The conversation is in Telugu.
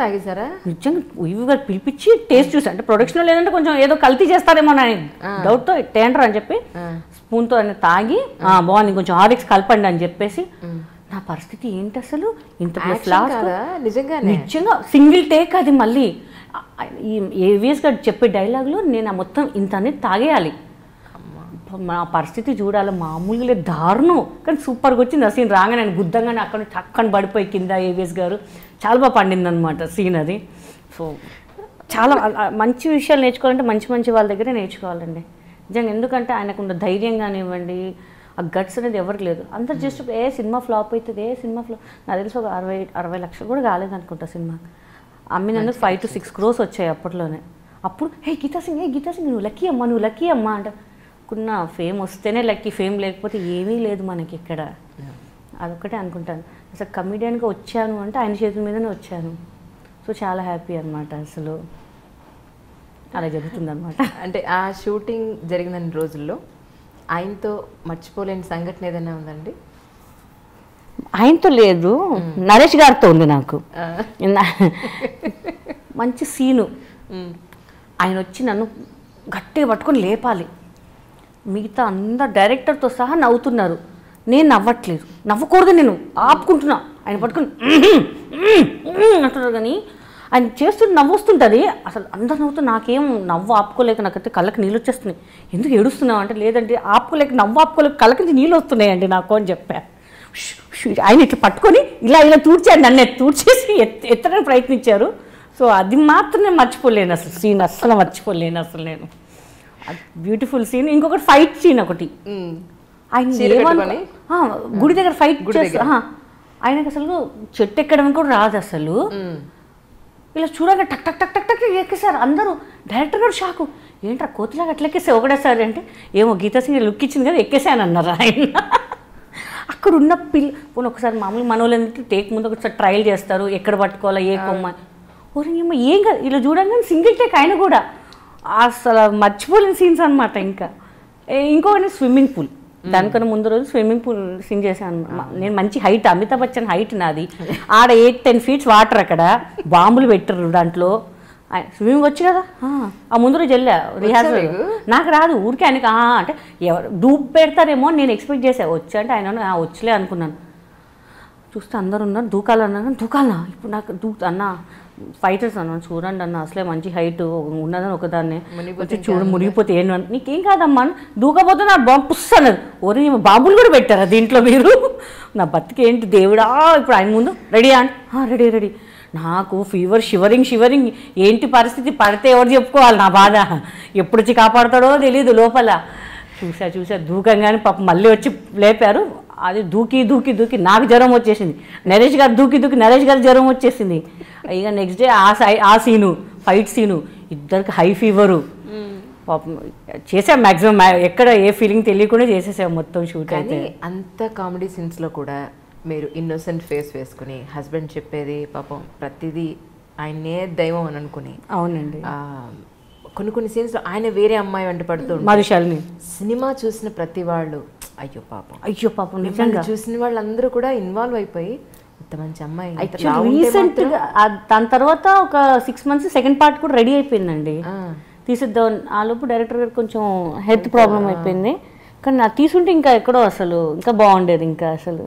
తాగేశారా? నిజంగా ఈవి గారు పిలిపించి టేస్ట్ చూసి, అంటే ప్రొడక్షన్ లేదంటే కొంచెం ఏదో కల్తీ చేస్తారేమో అని డౌట్తో టేంటర్ అని చెప్పి స్పూన్తో అని తాగి బాగుంది కొంచెం హార్లిక్స్ కలపండి అని చెప్పేసి, నా పరిస్థితి ఏంటి అసలు ఇంత నిజంగా సింగిల్ టేక్ అది. మళ్ళీ ఏవిఎస్ గారు చెప్పే డైలాగులో నేను మొత్తం ఇంత అనేది తాగేయాలి. మా పరిస్థితి చూడాలి, మామూలుగా దారుణం కానీ సూపర్గా వచ్చింది. ఆ సీన్ రాగానే నేను గుద్దంగానే అక్కడ చక్కని పడిపోయి కింద ఏవిఎస్ గారు చాలా బాగా పండింది అనమాట సీన్ అది. సో చాలా మంచి విషయాలు నేర్చుకోవాలంటే మంచి వాళ్ళ దగ్గరే నేర్చుకోవాలండి నిజంగా. ఎందుకంటే ఆయనకున్న ధైర్యం కానివ్వండి, ఆ గట్స్ అనేది ఎవరికి లేదు. అందరు జస్ట్ సినిమా ఫ్లాప్ అవుతుంది, సినిమా ఫ్లాప్. నాకు తెలిసి ఒక 60 లక్షలు కూడా కాలేదనుకుంటా సినిమా. అమ్మినందుకు 5 to 6 crores వచ్చాయి అప్పట్లోనే. అప్పుడు గీతా సింగ్ నువ్వు లక్కీ అమ్మా అంటే కున్న ఫేమ్ వస్తేనే లక్కీ, ఫేమ్ లేకపోతే ఏమీ లేదు మనకి ఇక్కడ. అదొక్కటే అనుకుంటాను. అసలు కమిడియన్గా వచ్చాను అంటే ఆయన చేతుల మీదనే వచ్చాను. సో చాలా హ్యాపీ అనమాట. అసలు అలా జరుగుతుంది అనమాట. అంటే ఆ షూటింగ్ జరిగిన రోజుల్లో ఆయనతో మర్చిపోలేని సంఘటన ఏదైనా ఉందండి? ఆయనతో లేదు, నరేష్ గారితో ఉంది నాకు. మంచి సీను, ఆయన వచ్చి నన్ను గట్టిగా పట్టుకొని లేపాలి. మిగతా అందరు డైరెక్టర్తో సహా నవ్వుతున్నారు, నేను నవ్వట్లేదు, నవ్వకూడదు, నేను ఆపుకుంటున్నా. ఆయన పట్టుకొని అంటున్నారు కానీ ఆయన చేస్తుంటే నవ్వు వస్తుంటుంది. అసలు అందరు నవ్వుతూ నాకేం నవ్వు ఆపుకోలేక, నాకైతే కళ్ళకి నీళ్ళు వచ్చేస్తున్నాయి. ఎందుకు ఏడుస్తున్నావు అంటే, లేదంటే నవ్వు ఆపుకోలేక కళ్ళకి నుంచి నీళ్ళు వస్తున్నాయండి నాకు అని చెప్పా. ఆయన ఇట్లా పట్టుకొని ఇలా తూడ్చాడు, నన్ను తూడ్చేసి ఎత్తడానికి ప్రయత్నించారు. సో అది మాత్రమే మర్చిపోలేను అసలు సీన్, అస్సలు మర్చిపోలేను అసలు నేను. Beautiful scene. ఇంకొకటి ఫైట్ సీన్ ఒకటి, ఆయన గుడి దగ్గర ఫైట్ చేస్తా. ఆయనకు అసలు చెట్టు ఎక్కడం కూడా రాదు అసలు. ఇలా చూడగా టక్ టక్ టక్ టక్ టక్ ఎక్కేసారు అందరూ. డైరెక్టర్ గారు షాకు, ఏంట్రా కోతిలాగా అట్లా ఎక్కేసారు ఒకటేసారి అంటే, ఏమో గీతా సింగ్ లుక్ ఇచ్చింది కదా ఎక్కేసాను అన్నారు ఆయన. అక్కడ ఉన్న ఒకసారి మామూలు మనోళ్ళంటే టేక్ ముందు ఒకసారి ట్రయల్ చేస్తారు, ఎక్కడ పట్టుకోవాలా ఏ కొమ్మ, ఓరేమో ఏం కాదు ఇలా చూడంగానే సింగిల్ టేక్. ఆయన కూడా అసలు మర్చిపోలేని సీన్స్ అనమాట. ఇంకొకటి స్విమ్మింగ్ పూల్, దానికన్నా ముందు రోజు స్విమ్మింగ్ పూల్ సీన్ చేశాను నేను. మంచి హైట్, అమితాబ్ బచ్చన్ హైట్ నాది. ఆడ 8-10 feet వాటర్, అక్కడ బాంబులు పెట్టారు దాంట్లో. స్విమ్మింగ్ వచ్చు కదా, ఆ ముందు రోజు వెళ్ళా రిహార్సల్. నాకు రాదు, ఊరికే ఆయనకి అంటే ఎవరు డూబ్ పెడతారేమో నేను ఎక్స్పెక్ట్ చేసా. వచ్చా అంటే ఆయన వచ్చలే అనుకున్నాను. చూస్తే అందరు ఉన్నారు, దూకాలన్నా కానీ దూకాలనా ఇప్పుడు నాకు అన్న ఫైటర్స్ అన్నాను, చూడండి అన్న అసలే మంచి హైట్ ఉన్నదని ఒకదాన్ని వచ్చి చూడు మునిగిపోతే ఏంటి, నీకేం కాదమ్మా దూకపోతే నా బాంబు పుస్తన్నది. ఓరి బాంబులు కూడా పెట్టారా దీంట్లో మీరు, నా బతికి ఏంటి దేవుడా. ఇప్పుడు ఆయన ముందు రెడీ రెడీ రెడీ. నాకు ఫీవర్, షివరింగ్ ఏంటి పరిస్థితి, పడితే ఎవరు చెప్పుకోవాలి నా బాధ, ఎప్పుడు వచ్చి కాపాడుతాడో తెలియదు లోపల. చూసా దూకంగానే పాపం మళ్ళీ వచ్చి లేపారు. అది దూకి నాకు జ్వరం వచ్చేసింది. నరేష్ గారు జ్వరం వచ్చేసింది. ఇక నెక్స్ట్ డే ఆ సీను ఫైట్ సీను ఇద్దరికి హై ఫీవరు. పాపం చేసాం మ్యాక్సిమం, ఎక్కడ ఏ ఫీలింగ్ తెలియకుండా చేసేసాం మొత్తం షూట్. అయితే అంత కామెడీ సీన్స్లో కూడా మీరు ఇన్నోసెంట్ ఫేస్ వేసుకుని హస్బెండ్ చెప్పేది పాపం ప్రతిదీ ఆయనే దైవం అని అనుకుని. అవునండి. కొన్ని సీన్స్లో ఆయన వేరే అమ్మాయి వెంట పడుతూ మరుశాలిని సినిమా చూసిన ప్రతి వాళ్ళు అయ్యో పాపం నిజంగా చూసిన వాళ్ళందరూ కూడా ఇన్వాల్వ్ అయిపోయి ఇంత మంచి అమ్మాయి. రీసెంట్గా దాని తర్వాత ఒక 6 months సెకండ్ పార్ట్ కూడా రెడీ అయిపోయిందండి, తీసిద్దాం. ఆ లోపు డైరెక్టర్ గారు కొంచెం హెల్త్ ప్రాబ్లం అయిపోయింది. కానీ నాకు తీసుంటే ఇంకా ఎక్కడో అసలు ఇంకా బాగుండేది ఇంకా అసలు.